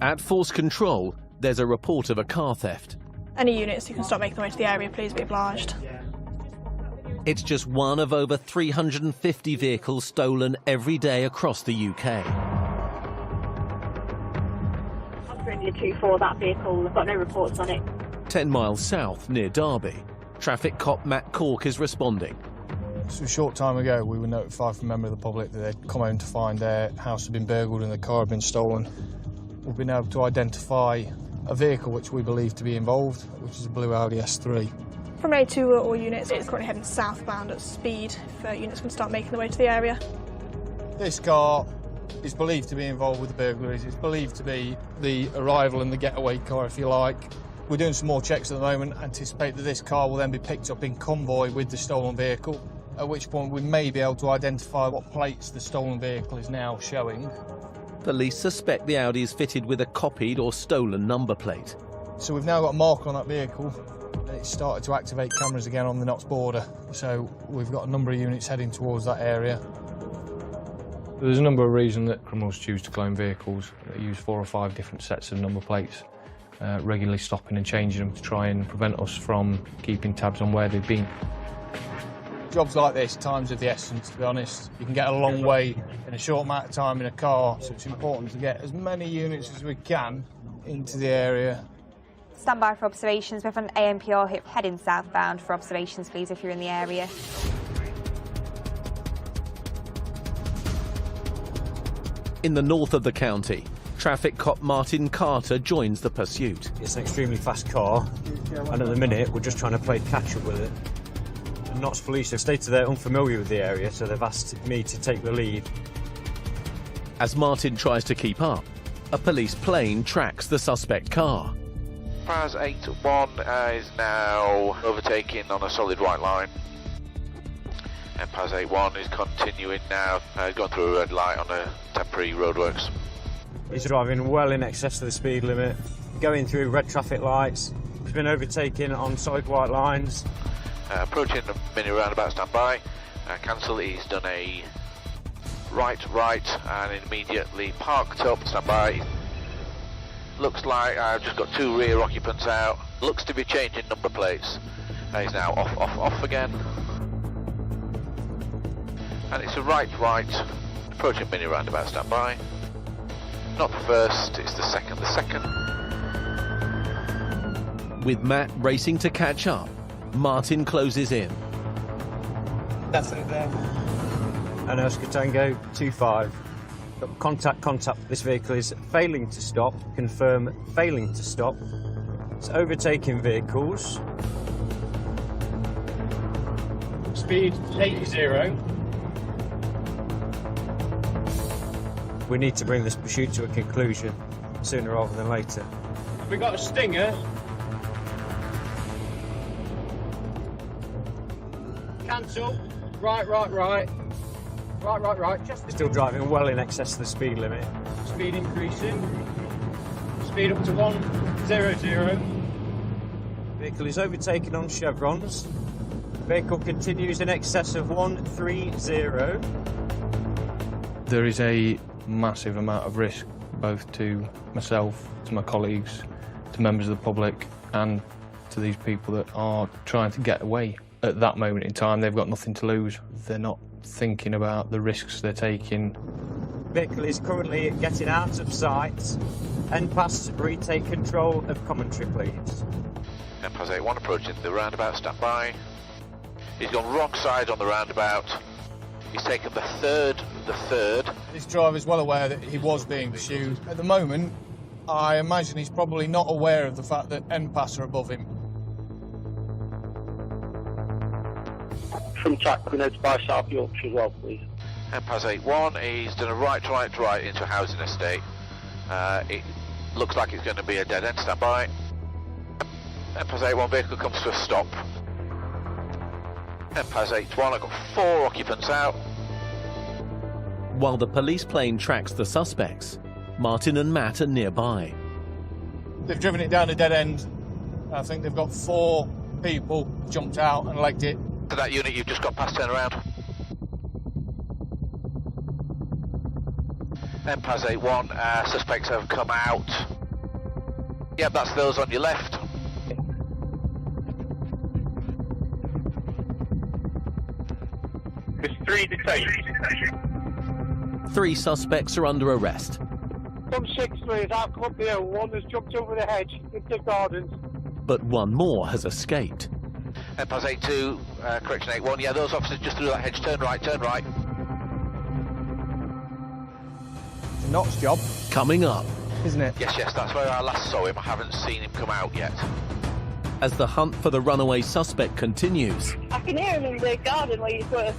At Force Control, there's a report of a car theft. Any units who can stop making their way to the area, please be obliged. It's just one of over 350 vehicles stolen every day across the UK. 24, that vehicle, I've got no reports on it. 10 miles south, near Derby, traffic cop Matt Cork is responding. So a short time ago, we were notified from a member of the public that they'd come home to find their house had been burgled and the car had been stolen. We've been able to identify a vehicle which we believe to be involved, which is a blue Audi S3. From A2 all units, it's currently heading southbound at speed if units can start making their way to the area. This car is believed to be involved with the burglaries. It's believed to be the arrival and the getaway car, if you like. We're doing some more checks at the moment, anticipate that this car will then be picked up in convoy with the stolen vehicle, at which point we may be able to identify what plates the stolen vehicle is now showing. Police suspect the Audi is fitted with a copied or stolen number plate. So we've now got a marker on that vehicle. It's started to activate cameras again on the Notts border, so we've got a number of units heading towards that area. There's a number of reasons that criminals choose to clone vehicles. They use 4 or 5 different sets of number plates, regularly stopping and changing them to try and prevent us from keeping tabs on where they've been. Jobs like this, time's of the essence, to be honest. You can get a long way in a short amount of time in a car, so it's important to get as many units as we can into the area. Stand by for observations. We have an AMPR hit heading southbound for observations, please, if you're in the area. In the north of the county, traffic cop Martin Carter joins the pursuit. It's an extremely fast car, and at the minute we're just trying to play catch-up with it. And Notts Police have stated they're unfamiliar with the area, so they've asked me to take the lead. As Martin tries to keep up, a police plane tracks the suspect car. Paz 81 is now overtaking on a solid white line. And Paz 81 is continuing now, gone through a red light on a temporary roadworks. He's driving well in excess of the speed limit, going through red traffic lights. He's been overtaken on solid white lines. Approaching the mini roundabout, stand by. Cancel, he's done a right, and immediately parked up, stand by. Looks like I've just got 2 rear occupants out. Looks to be changing number plates. He's now off again. And it's a right, approaching mini roundabout, stand by. Not the first, it's the second. With Matt racing to catch up, Martin closes in. That's it there. And Oscar Tango 25. Contact. This vehicle is failing to stop. Confirm failing to stop. It's overtaking vehicles. Speed 80. We need to bring this pursuit to a conclusion sooner rather than later. We got a stinger. Cancel. Right. Just Still driving well in excess of the speed limit. speed increasing. Speed up to 100. Vehicle is overtaken on chevrons. Vehicle continues in excess of 130. There is a massive amount of risk, both to myself, to my colleagues, to members of the public, and to these people that are trying to get away. At that moment in time, they've got nothing to lose. They're not thinking about the risks they're taking. Vehicle is currently getting out of sight. NPAS, retake control of commentary, please. NPAS 81 approaching the roundabout, stand by. He's gone wrong side on the roundabout. He's taken the third. This driver is well aware that he was being pursued. At the moment, I imagine he's probably not aware of the fact that NPAS are above him. From track, we notify South Yorkshire as well, please. NPAS 81, he's done a right into a housing estate. It looks like it's going to be a dead end, stand by. NPAS 81 vehicle comes to a stop. NPAS 81, I've got 4 occupants out. While the police plane tracks the suspects, Martin and Matt are nearby. They've driven it down a dead end. I think they've got 4 people jumped out and legged it. To that unit you've just got past, turn around. MPAS 81, suspects have come out. Yep, that's those on your left. There's 3 detained. 3 suspects are under arrest. Some 6-3 I've come up here. One has jumped over the hedge into the gardens. But one more has escaped. MPAS 82, correction 81. Yeah, those officers just through that hedge. Turn right, turn right. It's a Knott's job, Coming up, isn't it? Yes, yes, that's where I last saw him. I haven't seen him come out yet. as the hunt for the runaway suspect continues. I can hear him in the garden where he's working.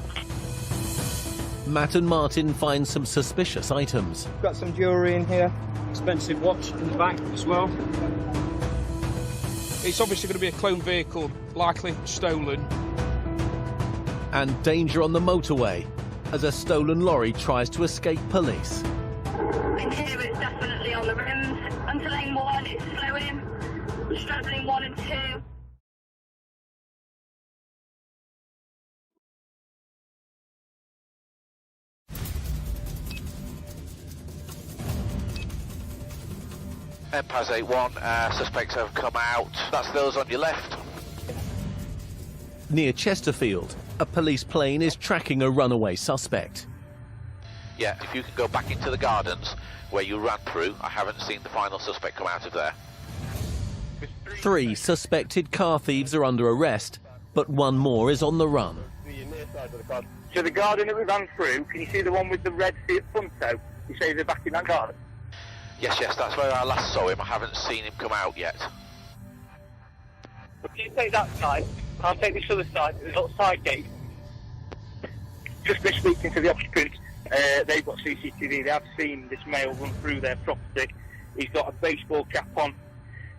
Matt and Martin find some suspicious items. Got some jewellery in here. Expensive watch in the back as well. It's obviously going to be a cloned vehicle, likely stolen. And danger on the motorway as a stolen lorry tries to escape police. In here it's definitely on the rims. Onto lane 1, it's slowing. Straddling 1 and 2. MPAS 81, suspects have come out. That's those on your left. Near Chesterfield, a police plane is tracking a runaway suspect. Yeah, if you can go back into the gardens where you ran through, I haven't seen the final suspect come out of there. 3 suspected car thieves are under arrest, but one more is on the run. So the garden that we ran through, can you see the one with the red Fiat Punto? You say they're back in that garden? Yes, yes, that's where I last saw him. I haven't seen him come out yet. If you take that side, I'll take this other side, there's a little side gate. Just been speaking to the occupants, they've got CCTV, they have seen this male run through their property. He's got a baseball cap on,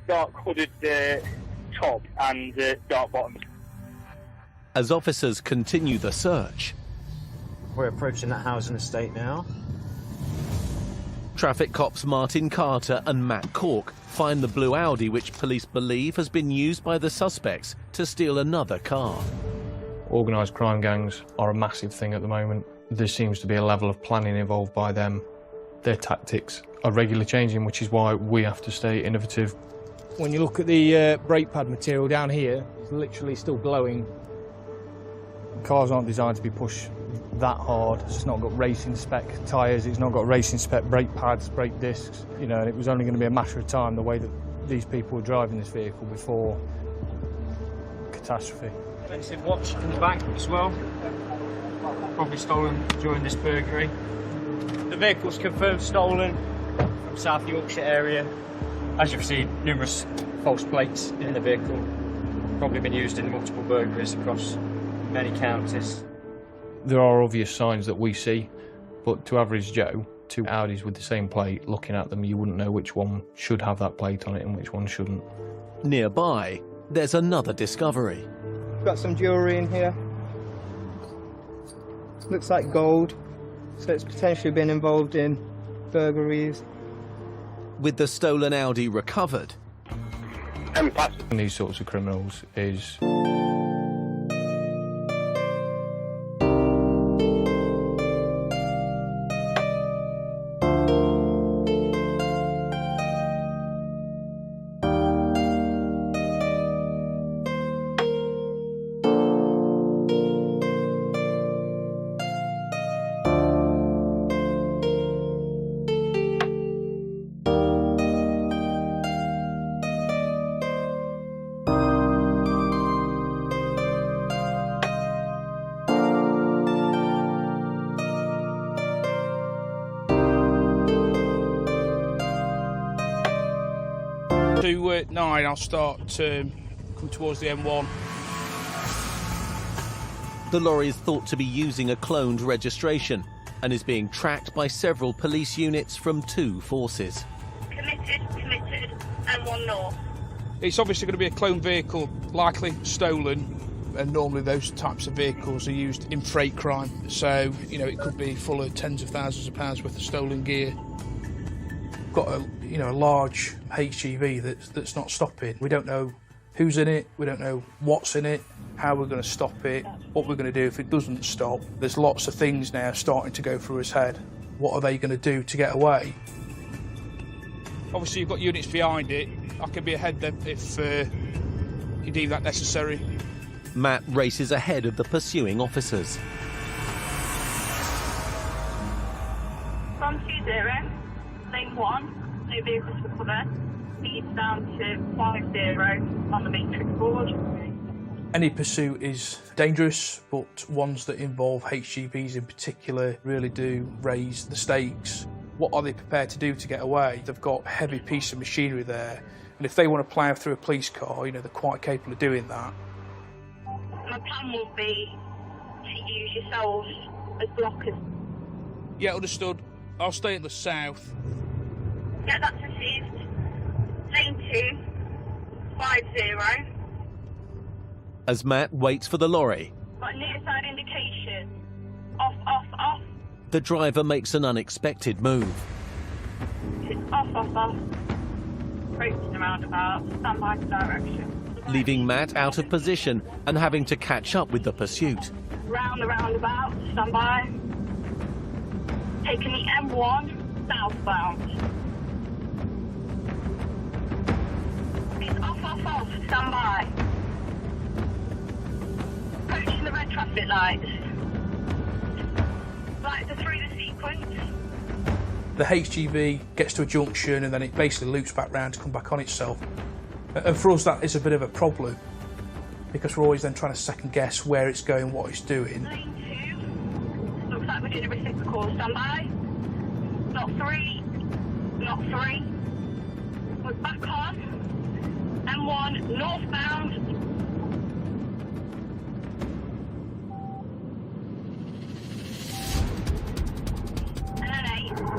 dark hooded top and dark bottoms. As officers continue the search, We're approaching that housing estate now. traffic cops Martin Carter and Matt Cork find the blue Audi which police believe has been used by the suspects to steal another car. Organised crime gangs are a massive thing at the moment. There seems to be a level of planning involved by them. Their tactics are regularly changing, which is why we have to stay innovative. When you look at the brake pad material down here, it's literally still glowing. Cars aren't designed to be pushed that hard. It's not got racing spec tyres, it's not got racing spec brake pads, brake discs, you know, and it was only going to be a matter of time the way that these people were driving this vehicle before catastrophe. Expensive watch in the back as well. Probably stolen during this burglary. The vehicle's confirmed stolen from South Yorkshire area. As you've seen, numerous false plates in the vehicle. Probably been used in multiple burglaries across many counties. There are obvious signs that we see, but to average Joe, 2 Audis with the same plate, looking at them, you wouldn't know which one should have that plate on it and which one shouldn't. Nearby, there's another discovery. Got some jewellery in here. Looks like gold, so it's potentially been involved in burglaries. With the stolen Audi recovered, And these sorts of criminals is To 9, I'll start come towards the M1. the lorry is thought to be using a cloned registration and is being tracked by several police units from 2 forces. Committed, and 1 north. It's obviously going to be a cloned vehicle, likely stolen. And normally those types of vehicles are used in freight crime. So, you know, it could be full of tens of thousands of pounds worth of stolen gear. Got a large HGV that's not stopping. We don't know who's in it, we don't know what's in it, how we're going to stop it, what we're going to do if it doesn't stop. There's lots of things now starting to go through his head. What are they going to do to get away? Obviously, you've got units behind it. I can be ahead then if you deem that necessary. Matt races ahead of the pursuing officers. From 20, lane 1, no vehicles for cover. Speed down to 50 on the matrix board. Any pursuit is dangerous, but ones that involve HGVs in particular really do raise the stakes. What are they prepared to do to get away? They've got a heavy piece of machinery there, and if they want to plough through a police car, you know, they're quite capable of doing that. My plan will be to use yourselves as blockers. Yeah, understood. I'll stay in the south. Yeah, that's received. Lane 2, 50. As Matt waits for the lorry, Got near side indication. Off, off, off. the driver makes an unexpected move. It's off, off, off. Approaching the roundabout. Stand by for direction. Leaving Matt out of position and having to catch up with the pursuit. Round the roundabout. Stand by. Taking the M1 southbound. It's off, off, off. Stand by. Approaching the red traffic lights. Lights are through the sequence. The HGV gets to a junction and then it basically loops back round to come back on itself. And for us that is a bit of a problem because we're always then trying to second guess where it's going, what it's doing. Lane 2. Looks like we're doing a reciprocal. Stand by. Not 3. Not 3. We're back on. M1 northbound.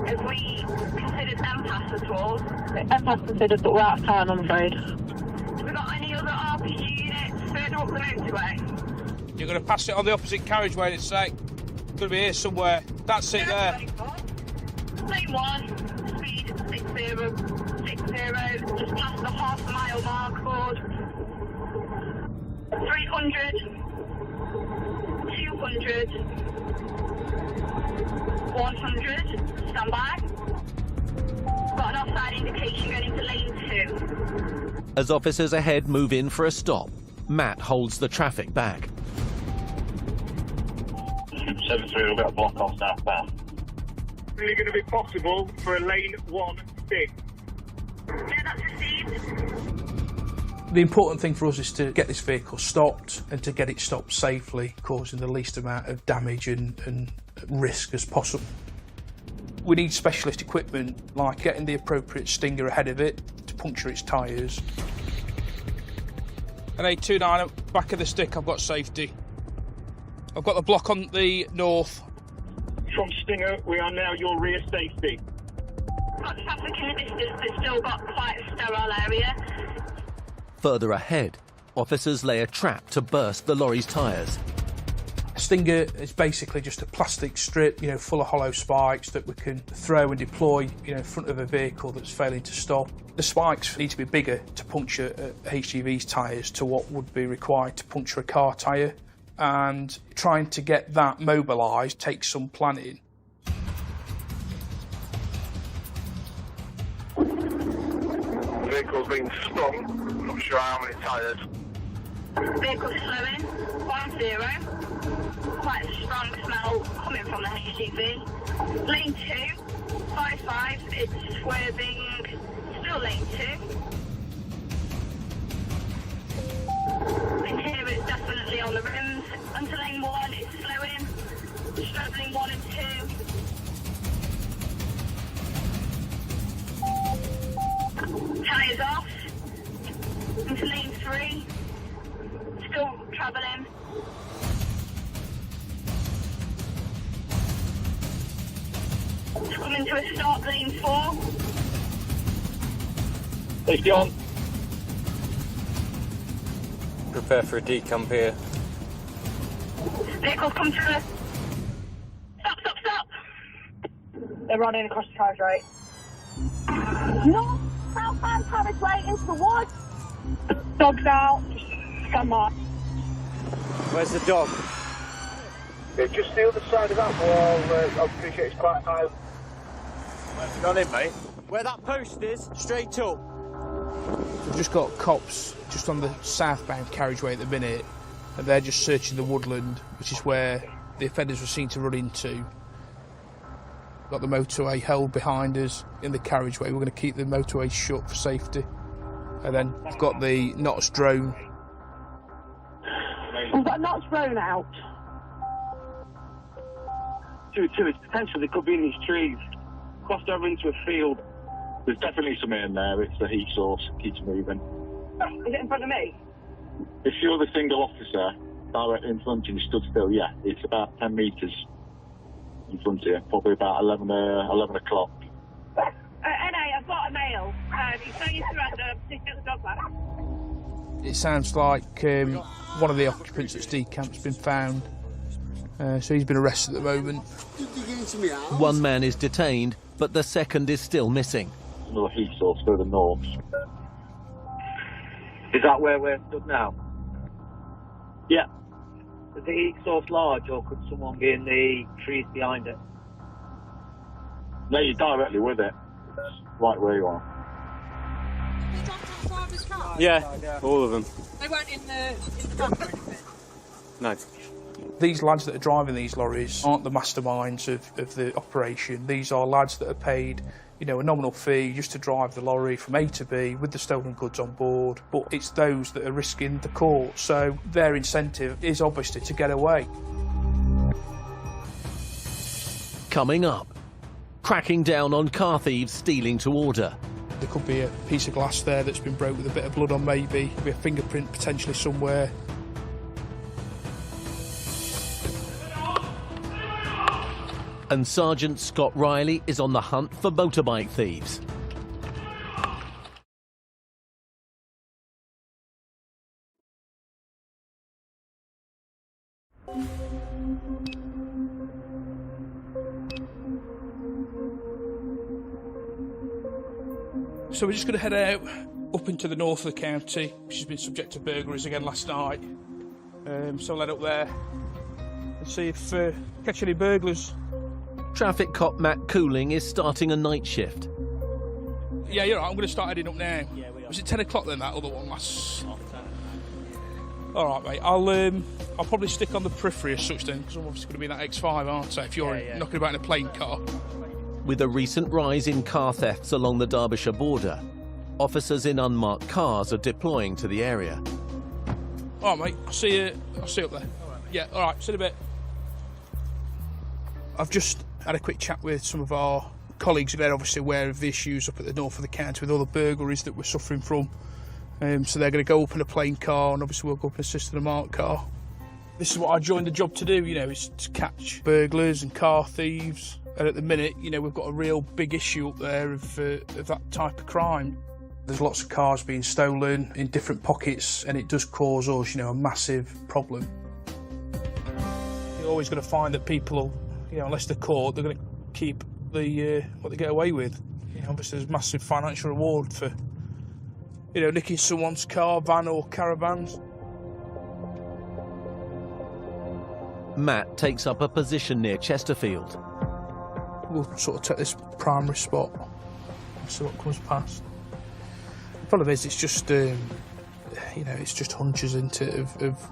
Have we considered M-Pass at all? M-Pass considered, but we're out of time, I'm afraid. Have we got any other RPG units further up the motorway? You're going to pass it on the opposite carriageway, it's like, it's going to be here somewhere. That's it there. Lane 1, speed 60, 60, just past the half mile mark, 300, 200, 100, stand by. Got an offside indication going into lane 2. As officers ahead move in for a stop, Matt holds the traffic back. 73 will get a block off southbound. Really going to be possible for a lane 1 fix? Yeah, that's received. The important thing for us is to get this vehicle stopped and to get it stopped safely, causing the least amount of damage and risk as possible. We need specialist equipment like getting the appropriate stinger ahead of it to puncture its tyres. And A29, back of the stick, I've got safety. I've got the block on the north. From Stinger, we are now your rear safety. Got traffic in the distance, but still got quite a sterile area. Further ahead, officers lay a trap to burst the lorry's tyres. A stinger is basically just a plastic strip, full of hollow spikes that we can throw and deploy, in front of a vehicle that's failing to stop. The spikes need to be bigger to puncture HGV's tyres to what would be required to puncture a car tyre. And trying to get that mobilised takes some planning. The vehicle's been sprung, not sure how many tyres. Vehicle slowing, 10. Quite a strong smell coming from the HGV. Lane 2, 55, it's swerving, still lane 2. Interior is definitely on the rims. Onto lane 1, it's slowing, straddling 1 and 2. Tyres off. Into lane 3, still travelling. It's coming to a stop, lane 4. Safety on. Prepare for a decomp here. Vehicles come to a... Stop! They're running across the carriageway. North, southbound carriageway into the woods. Dog's out. Come on. Where's the dog? Yeah, just the other side of that wall. I appreciate it's quite high. Where have you gone in, mate? Where that post is, straight up. We've just got cops just on the southbound carriageway at the minute, and they're just searching the woodland, which is where the offenders were seen to run into. Got the motorway held behind us in the carriageway. We're going to keep the motorway shut for safety. And then we've got the NOTS drone. We've got NOTS drone out. Two, it's potential they could be in these trees. Crossed over into a field. There's definitely something in there. It's the heat source. Keeps moving. Is it in front of me? If you're the single officer directly in front of you, stood still, yeah, it's about 10 metres in front of you, probably about 11 o'clock. NA, I've got a male. He's saying surrender, sitting at the dog ladder. It sounds like one of the occupants at Steed Camp's been found. So he's been arrested at the moment. One man is detained, but the second is still missing. Another heat source further north. Is that where we're stood now? Yeah. Is the heat source large, or could someone be in the trees behind it? No, you're directly with it. It's right where you are. They dropped off driver's car? Yeah, all of them. They weren't in the van or anything? No. These lads that are driving these lorries aren't the masterminds of the operation. These are lads that are paid, you know, a nominal fee just to drive the lorry from A to B with the stolen goods on board. But it's those that are risking the court, so their incentive is obviously to get away. Coming up, cracking down on car thieves stealing to order. There could be a piece of glass there that's been broke with a bit of blood on, maybe. Could be a fingerprint potentially somewhere. And Sergeant Scott Riley is on the hunt for motorbike thieves. So we're just going to head out up into the north of the county, which has been subject to burglaries again last night. So I'll head up there and see if catch any burglars. Traffic cop Matt Cooling is starting a night shift. Yeah, you're right. I'm going to start heading up now. Yeah, we are. Was it 10 o'clock then, that other one last? All right, mate. I'll probably stick on the periphery as such then, because I'm obviously going to be in that X5, aren't I? If you're knocking about in a plain car. With a recent rise in car thefts along the Derbyshire border, officers in unmarked cars are deploying to the area. All right, mate. I'll see you up there. All right, yeah, all right. See you in a bit. I've just had a quick chat with some of our colleagues. They're obviously aware of the issues up at the north of the county with all the burglaries that we're suffering from. So they're going to go up in a plain car, and obviously we'll go up and assist in a marked car. This is what I joined the job to do, you know, is to catch burglars and car thieves. And at the minute, you know, we've got a real big issue up there of that type of crime. There's lots of cars being stolen in different pockets, and it does cause us, you know, a massive problem. You're always going to find that people, you know, unless they're caught, they're going to keep the what they get away with. You know, obviously, there's massive financial reward for, you know, nicking someone's car, van or caravans. Matt takes up a position near Chesterfield. We'll sort of take this primary spot and see what comes past. The problem is, it's just, you know, it's just hunches into of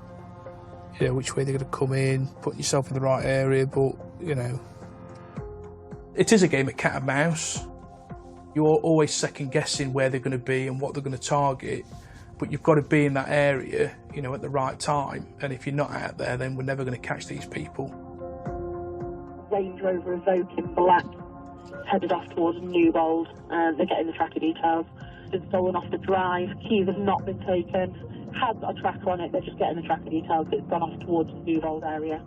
you know, which way they're going to come in, putting yourself in the right area, but, you know, it is a game of cat and mouse. You're always second guessing where they're going to be and what they're going to target, but you've got to be in that area, you know, at the right time, and if you're not out there, then we're never going to catch these people. Range Rover Evoque in black, headed off towards Newbold, and they're getting the tracker details. It's been stolen off the drive, keys have not been taken, has got a tracker on it, they're just getting the tracker details, but it's gone off towards the Newbold area.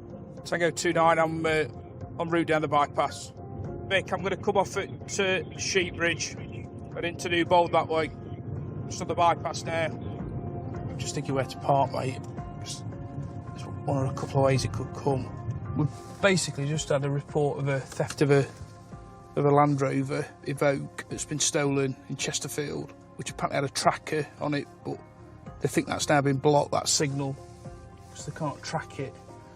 Tango 29, I'm en route down the bypass. Vic, I'm going to come off at Sheepbridge and into Newbold that way. Just on the bypass now. I'm just thinking where to park, mate. There's one or a couple of ways it could come. We've basically just had a report of a theft of a Land Rover Evoque that's been stolen in Chesterfield, which apparently had a tracker on it, but they think that's now been blocked, that signal, because they can't track it.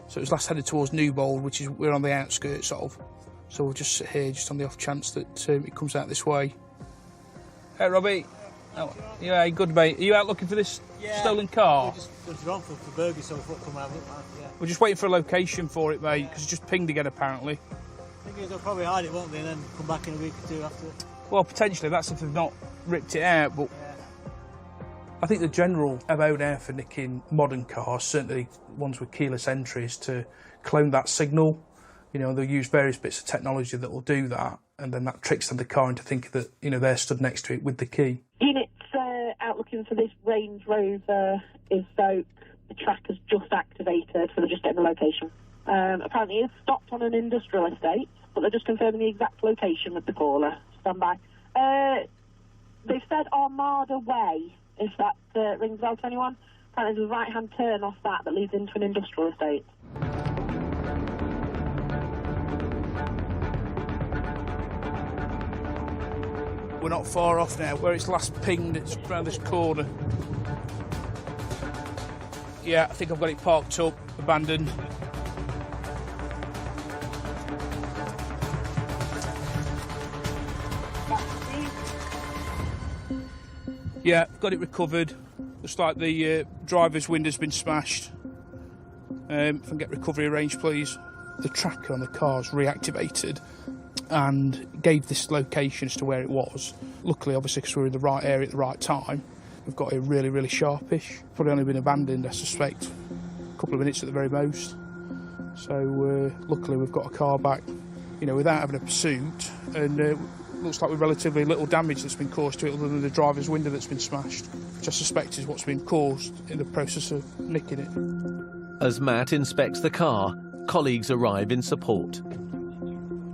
So it was last headed towards Newbold, which is we're on the outskirts of. So we'll just sit here just on the off chance that it comes out this way. Hey, Robbie. Oh, yeah, good, mate. Are you out looking for this stolen car? We're just wrong for burgers, so we thought come out. Yeah. We're just waiting for a location for it, mate, because it's just pinged again, apparently. I think they'll probably hide it, won't they, and then come back in a week or two after. Well, potentially, that's if they've not ripped it out, but I think the general MO now for nicking modern cars, certainly ones with keyless entry, is to clone that signal. You know, they'll use various bits of technology that will do that, and then that tricks them the car into thinking that, you know, they're stood next to it with the key. Units out looking for this Range Rover is Stoke. The tracker's just activated, so they're just getting the location. Apparently it's stopped on an industrial estate, but they're just confirming the exact location with the caller. Stand by. They've said Armada Way, if that rings a bell to anyone. Apparently there's a right-hand turn off that leads into an industrial estate. We're not far off now. Where it's last pinged, it's around this corner. Yeah, I think I've got it parked up, abandoned. Yeah, got it recovered. Looks like the driver's window's been smashed. If I can get recovery arranged, please. The tracker on the car's reactivated and gave this location as to where it was. Luckily, obviously, because we were in the right area at the right time, we've got it really, really sharpish. Probably only been abandoned, I suspect, a couple of minutes at the very most. So, luckily, we've got a car back, you know, without having a pursuit, and looks like with relatively little damage that's been caused to it other than the driver's window that's been smashed, which I suspect is what's been caused in the process of nicking it. As Matt inspects the car, colleagues arrive in support.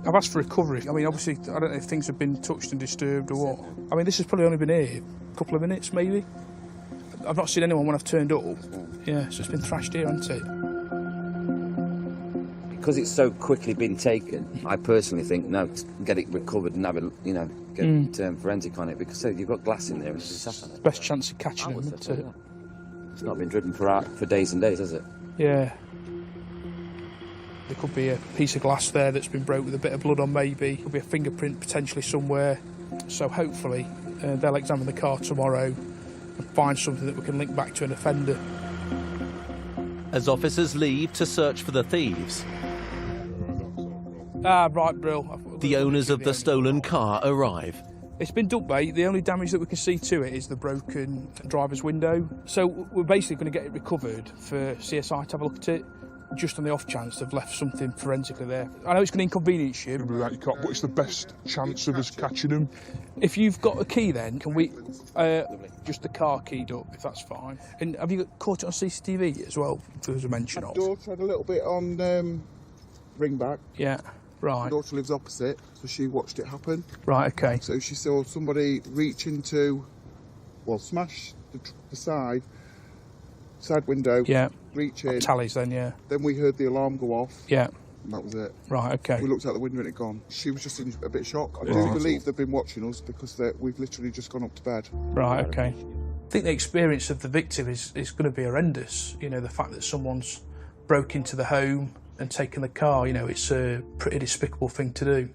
I've asked for recovery. I mean, obviously, I don't know if things have been touched and disturbed or what. I mean, this has probably only been here a couple of minutes, maybe. I've not seen anyone when I've turned up. Yeah, so it's been thrashed here, hasn't it? Because it's so quickly been taken, I personally think, no, get it recovered and have a, you know, get forensic on it, because you've got glass in there and it's best chance of catching them, isn't it? It's not been driven for days and days, has it? Yeah. There could be a piece of glass there that's been broke with a bit of blood on, maybe. Could be a fingerprint potentially somewhere. So hopefully they'll examine the car tomorrow and find something that we can link back to an offender. As officers leave to search for the thieves, right, Brill. the owners of the stolen car arrive. It's been dumped, mate. The only damage that we can see to it is the broken driver's window. So we're basically going to get it recovered for CSI to have a look at it, just on the off chance they've left something forensically there. I know it's going to inconvenience you. What's the best chance of us catching them? If you've got a key, then can we just the car keyed up, if that's fine. And have you caught it on CCTV as well? There was a mention of. My daughter had a little bit on ringback. Yeah, right. My daughter lives opposite, so she watched it happen. Right, okay. So she saw somebody reach into, smash the side window. Yeah. Reach in. Tallies then, yeah. Then we heard the alarm go off. Yeah. And that was it. Right, okay. We looked out the window and it gone. She was just in a bit of shock. I do believe they've been watching us because we've literally just gone up to bed. Right, okay. I think the experience of the victim is going to be horrendous. You know, the fact that someone's broke into the home and taken the car, you know, it's a pretty despicable thing to do.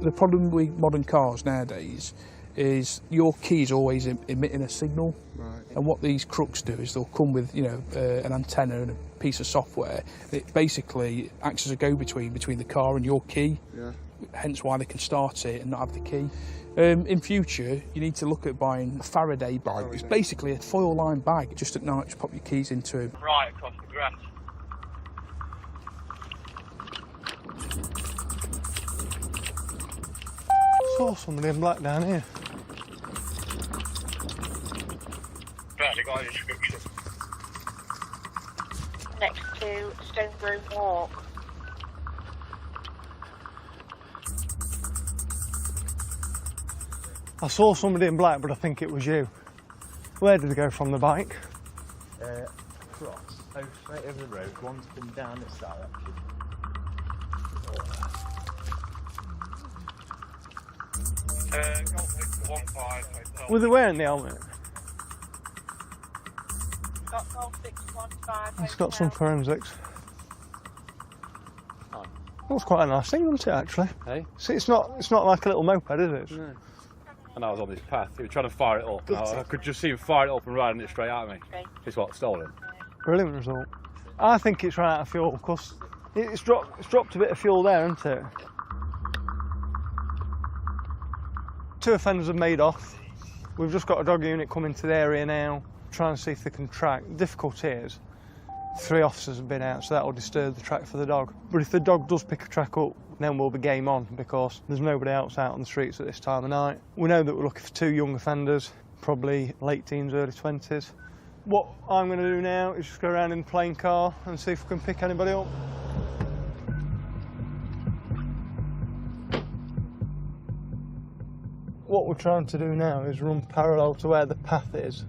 The problem with modern cars nowadays is your key is always emitting a signal. Right. And what these crooks do is they'll come with, you know, an antenna and a piece of software that basically acts as a go-between between the car and your key. Yeah. Hence why they can start it and not have the key. In future, you need to look at buying a Faraday bag. It's basically a foil-lined bag. Just at night, just pop your keys into it. Right across the grass. Saw somebody in black down here. Barely got a description. Next to Stonegrove Walk. I saw somebody in black, but I think it was you. Where did they go from the bike? Cross. Oh, straight over the road. One's been down this direction. Were they wearing the helmet? Got 12615. It's got some forensics. Looks quite a nice thing, doesn't it, actually? Hey? See, it's not like a little moped, is it? No. And I was on this path, he was trying to fire it up. I could just see him fire it up and riding it straight at me. It's what, stolen? Brilliant result. I think it's run out of fuel, because it's dropped a bit of fuel there, hasn't it? 2 offenders have made off. We've just got a dog unit coming to the area now, trying to see if they can track. The difficulty is 3 officers have been out, so that'll disturb the track for the dog. But if the dog does pick a track up, then we'll be game on, because there's nobody else out on the streets at this time of night. We know that we're looking for 2 young offenders, probably late teens, early 20s. What I'm going to do now is just go around in the plane car and see if we can pick anybody up. What we're trying to do now is run parallel to where the path is,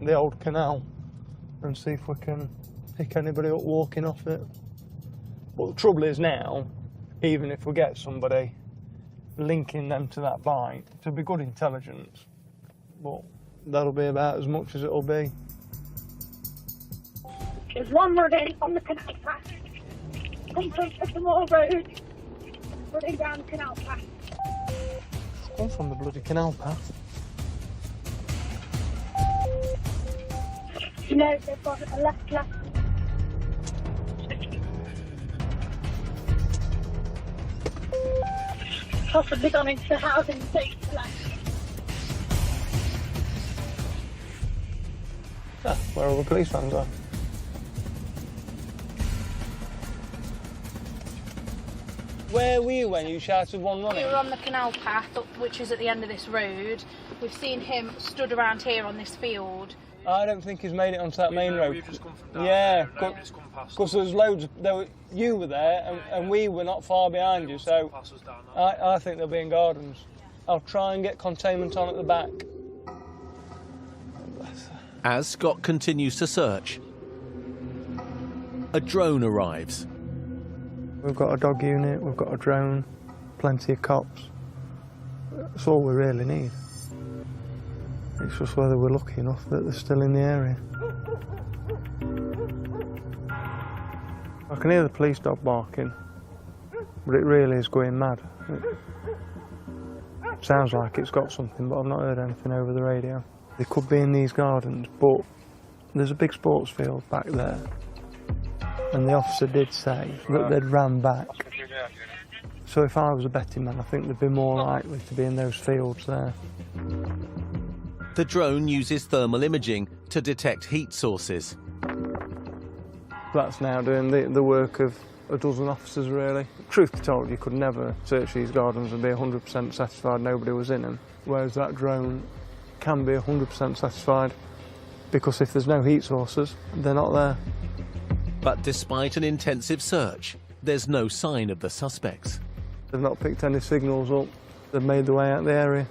the old canal, and see if we can pick anybody up walking off it. But the trouble is now, even if we get somebody linking them to that bike, it'll be good intelligence, but that'll be about as much as it'll be. There's one running on the canal path. Come from Sycamore Road, running down the canal path. It's gone from the bloody canal path. No, they've got a left. Possibly gone into the housing estate left. Ah, where all the police vans are. Where were you when you shouted one running? We were on the canal path, which is at the end of this road. We've seen him stood around here on this field. I don't think he's made it onto that main road. We've just come from down yeah, because because there's loads. You were there, and we were not far behind you. So I think they'll be in gardens. I'll try and get containment on at the back. As Scott continues to search, a drone arrives. We've got a dog unit, we've got a drone, plenty of cops. That's all we really need. It's just whether we're lucky enough that they're still in the area. I can hear the police dog barking, but it really is going mad. It sounds like it's got something, but I've not heard anything over the radio. They could be in these gardens, but there's a big sports field back there. And the officer did say that they'd ran back. So if I was a betting man, I think they'd be more likely to be in those fields there. The drone uses thermal imaging to detect heat sources. That's now doing the work of a dozen officers, really. Truth be told, you could never search these gardens and be 100% satisfied nobody was in them, whereas that drone can be 100% satisfied, because if there's no heat sources, they're not there. But despite an intensive search, there's no sign of the suspects. They've not picked any signals up. They've made their way out of the area.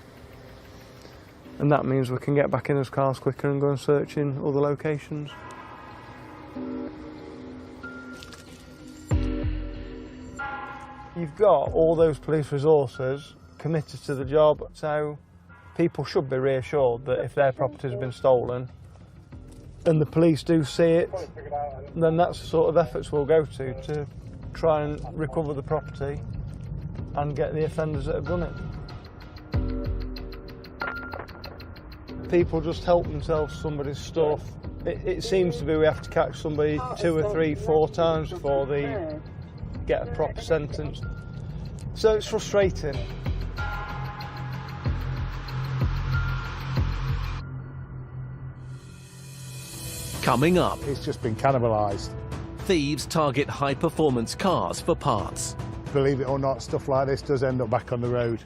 And that means we can get back in those cars quicker and go and search in other locations. You've got all those police resources committed to the job, so people should be reassured that if their property's been stolen and the police do see it, then that's the sort of efforts we'll go to try and recover the property and get the offenders that have done it. People just help themselves to somebody's stuff. It seems to be we have to catch somebody 2 or 3, 4 times before they get a proper sentence. So it's frustrating. Coming up, it's just been cannibalised. Thieves target high-performance cars for parts. Believe it or not, stuff like this does end up back on the road.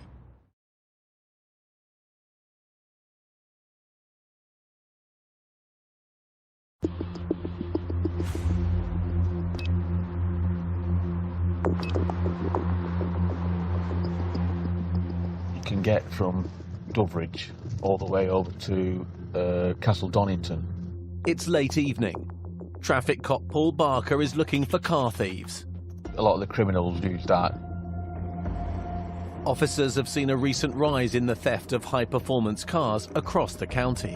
You can get from Doveridge all the way over to Castle Donington. It's late evening. Traffic cop Paul Barker is looking for car thieves. A lot of the criminals use that. Officers have seen a recent rise in the theft of high-performance cars across the county.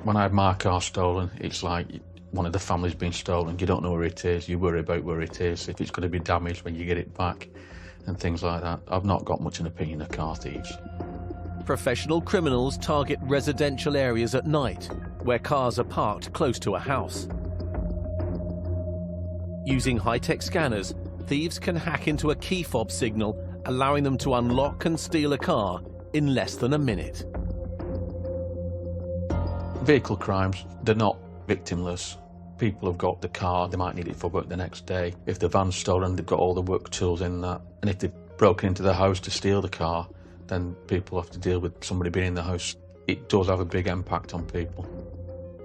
When I have my car stolen, it's like one of the family's been stolen, you don't know where it is, you worry about where it is, if it's going to be damaged when you get it back, and things like that. I've not got much an opinion of car thieves. Professional criminals target residential areas at night, where cars are parked close to a house. Using high-tech scanners, thieves can hack into a key fob signal, allowing them to unlock and steal a car in less than a minute. Vehicle crimes, they're not victimless. People have got the car, they might need it for work the next day. If the van's stolen, they've got all the work tools in that. And if they've broken into the house to steal the car, then people have to deal with somebody being in the house. It does have a big impact on people.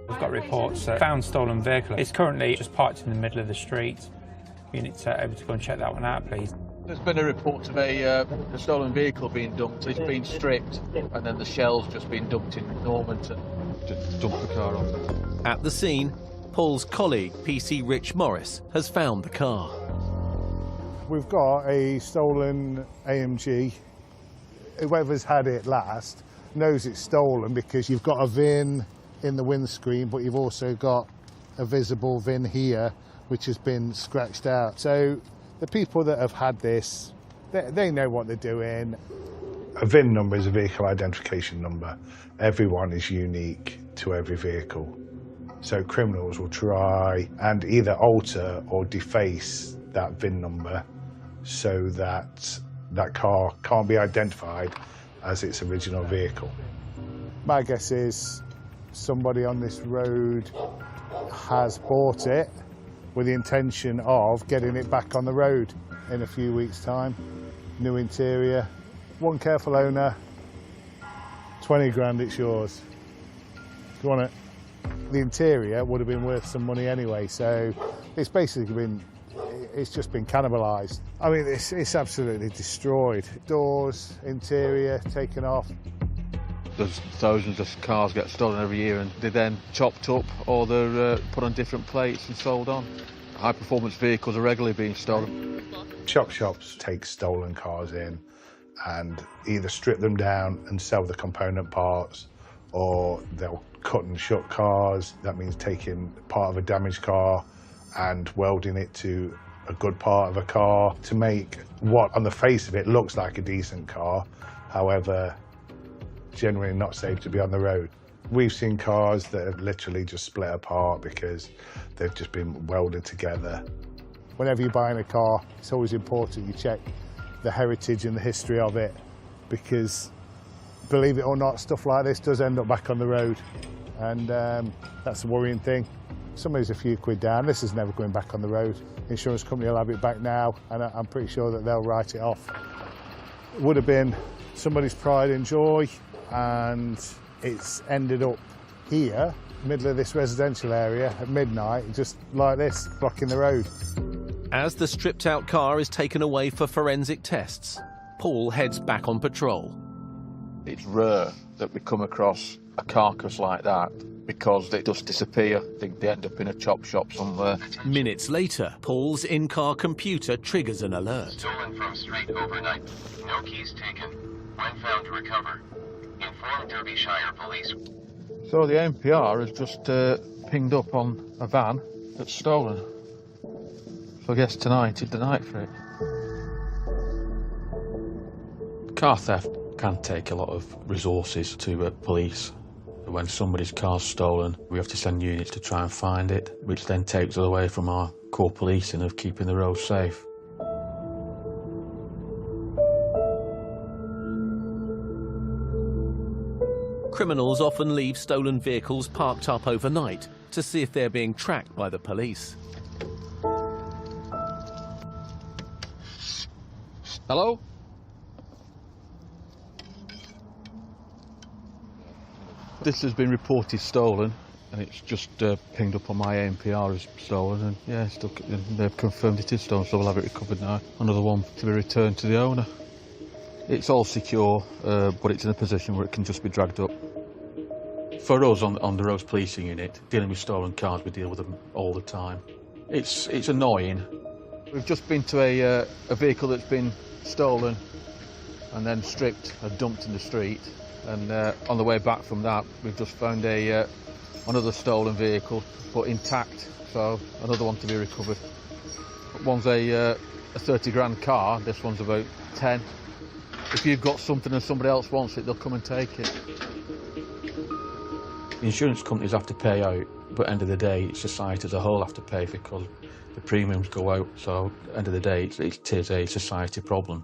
We've got reports that found stolen vehicle. It's currently just parked in the middle of the street. Units are able to go and check that one out, please. There's been a report of a stolen vehicle being dumped. It's been stripped, and then the shell's just been dumped in Normanton to dump the car off. At the scene, Paul's colleague, PC Rich Morris, has found the car. We've got a stolen AMG. Whoever's had it last knows it's stolen because you've got a VIN in the windscreen, but you've also got a visible VIN here which has been scratched out. So the people that have had this, they know what they're doing. A VIN number is a vehicle identification number. Everyone is unique to every vehicle. So criminals will try and either alter or deface that VIN number so that that car can't be identified as its original vehicle. My guess is somebody on this road has bought it with the intention of getting it back on the road in a few weeks' time. New interior, one careful owner, 20 grand, it's yours. Do you want it? The interior would have been worth some money anyway, so it's basically been, it's just been cannibalised. I mean, it's absolutely destroyed. Doors, interior, taken off. There's thousands of cars get stolen every year, and they're then chopped up or they're put on different plates and sold on. High-performance vehicles are regularly being stolen. Chop shops take stolen cars in and either strip them down and sell the component parts, or they'll cut and shut cars. That means taking part of a damaged car and welding it to a good part of a car to make what on the face of it looks like a decent car, however generally not safe to be on the road. We've seen cars that have literally just split apart because they've just been welded together. Whenever you're buying a car, it's always important you check the heritage and the history of it, because believe it or not, stuff like this does end up back on the road, and that's a worrying thing. Somebody's a few quid down, this is never going back on the road. The insurance company will have it back now, and I'm pretty sure that they'll write it off. It would have been somebody's pride and joy, and it's ended up here, middle of this residential area at midnight, just like this, blocking the road. As the stripped-out car is taken away for forensic tests, Paul heads back on patrol. It's rare that we come across a carcass like that because they just disappear. I think they end up in a chop shop somewhere. Minutes later, Paul's in-car computer triggers an alert. Stolen from street overnight. No keys taken. When found, recover. Inform Derbyshire Police. So the NPR has just pinged up on a van that's stolen. So I guess tonight is the night for it. Car theft can take a lot of resources to police. When somebody's car's stolen, we have to send units to try and find it, which then takes us away from our core policing of keeping the roads safe. Criminals often leave stolen vehicles parked up overnight to see if they're being tracked by the police. Hello? This has been reported stolen, and it's just pinged up on my ANPR as stolen, and yeah, they've confirmed it is stolen, so we'll have it recovered now. Another one to be returned to the owner. It's all secure, but it's in a position where it can just be dragged up. For us on the roads policing unit, dealing with stolen cars, we deal with them all the time. It's annoying. We've just been to a vehicle that's been stolen and then stripped and dumped in the street, and on the way back from that we've just found a another stolen vehicle, but intact, so another one to be recovered. One's a 30 grand car, this one's about 10. If you've got something and somebody else wants it, they'll come and take it. The insurance companies have to pay out, but at the end of the day, society as a whole have to pay because the premiums go out, so at the end of the day, it is a society problem.